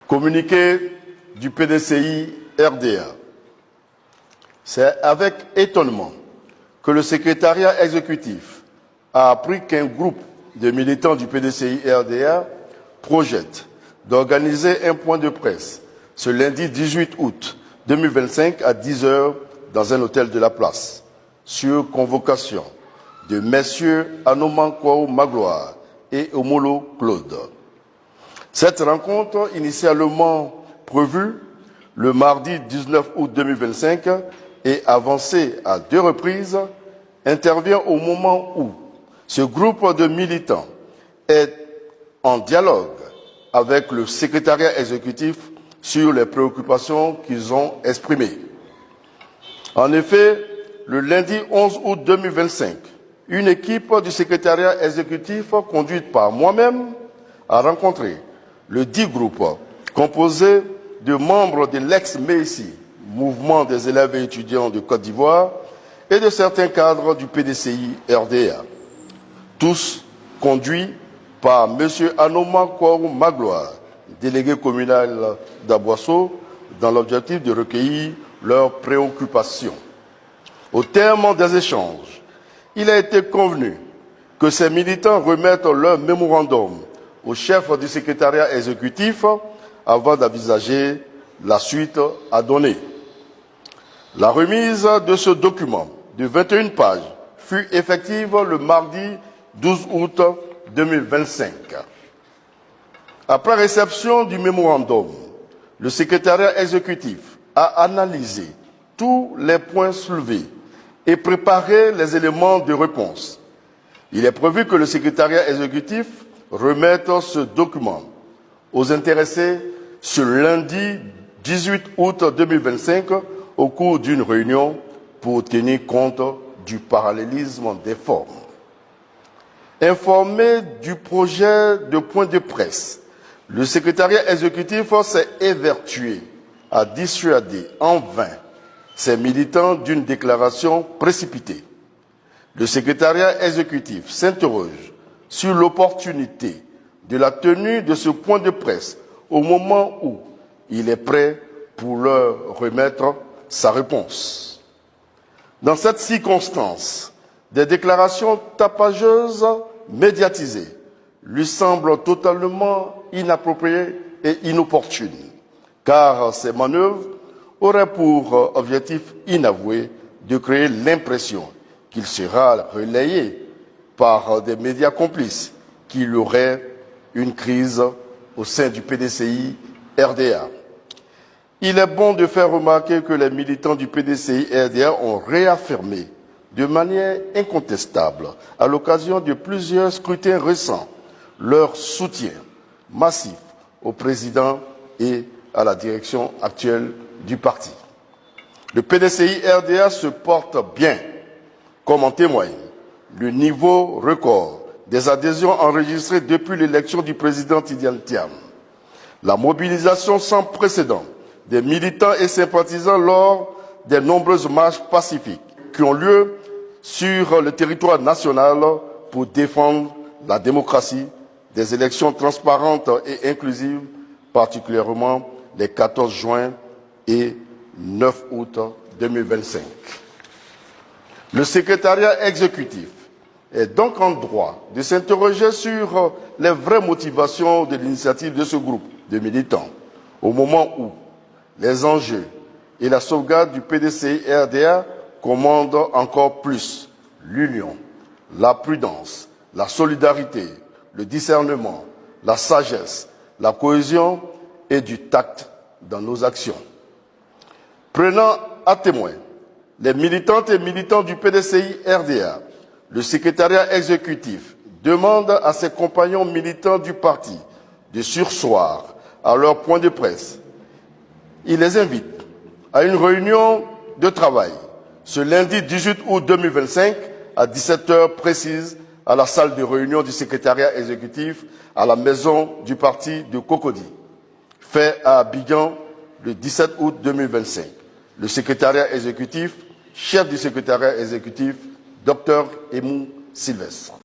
Communiqué du PDCI RDA. C'est avec étonnement que le secrétariat exécutif a appris qu'un groupe de militants du PDCI RDA projette d'organiser un point de presse ce lundi 18 août 2025 à 10 h dans un hôtel de la place, sur convocation de messieurs Anoman Kwao Magloire et Omolo Claude. Cette rencontre, initialement prévue le mardi 19 août 2025 et avancée à 2 reprises, intervient au moment où ce groupe de militants est en dialogue avec le secrétariat exécutif sur les préoccupations qu'ils ont exprimées. En effet, le lundi 11 août 2025, une équipe du secrétariat exécutif conduite par moi-même a rencontré le dit groupe composé de membres de l'ex-MEISI, Mouvement des élèves et étudiants de Côte d'Ivoire, et de certains cadres du PDCI RDA, tous conduits par M. Anoman Kwao Magloire, délégué communal d'Aboisseau, dans l'objectif de recueillir leurs préoccupations. Au terme des échanges, il a été convenu que ces militants remettent leur mémorandum au chef du secrétariat exécutif avant d'envisager la suite à donner. La remise de ce document de 21 pages fut effective le mardi 12 août 2025. Après réception du mémorandum, le secrétariat exécutif a analysé tous les points soulevés et préparé les éléments de réponse. Il est prévu que le secrétariat exécutif remette ce document aux intéressés ce lundi 18 août 2025 au cours d'une réunion pour tenir compte du parallélisme des formes. Informé du projet de point de presse, le secrétariat exécutif s'est évertué à dissuader en vain ses militants d'une déclaration précipitée. Le secrétariat exécutif s'interroge sur l'opportunité de la tenue de ce point de presse au moment où il est prêt pour leur remettre sa réponse. Dans cette circonstance, des déclarations tapageuses médiatisées lui semblent totalement inappropriées et inopportunes, car ces manœuvres auraient pour objectif inavoué de créer l'impression qu'il sera relayé par des médias complices qu'il y aurait une crise au sein du PDCI RDA. Il est bon de faire remarquer que les militants du PDCI RDA ont réaffirmé de manière incontestable, à l'occasion de plusieurs scrutins récents, leur soutien massif au président et à la direction actuelle du parti. Le PDCI RDA se porte bien, comme en témoigne le niveau record des adhésions enregistrées depuis l'élection du président Tidiane Thiam, la mobilisation sans précédent des militants et sympathisants lors des nombreuses marches pacifiques qui ont lieu sur le territoire national pour défendre la démocratie, des élections transparentes et inclusives, particulièrement les 14 juin et 9 août 2025. Le secrétariat exécutif est donc en droit de s'interroger sur les vraies motivations de l'initiative de ce groupe de militants, au moment où les enjeux et la sauvegarde du PDCI RDA commandent encore plus l'union, la prudence, la solidarité, le discernement, la sagesse, la cohésion et du tact dans nos actions. Prenant à témoin les militantes et militants du PDCI RDA, le secrétariat exécutif demande à ses compagnons militants du parti de surseoir à leur point de presse. Il les invite à une réunion de travail ce lundi 18 août 2025 à 17 h précises à la salle de réunion du secrétariat exécutif à la maison du parti de Cocody, fait à Abidjan le 17 août 2025. Le secrétariat exécutif, chef du secrétariat exécutif, Dr Emou Sylvestre.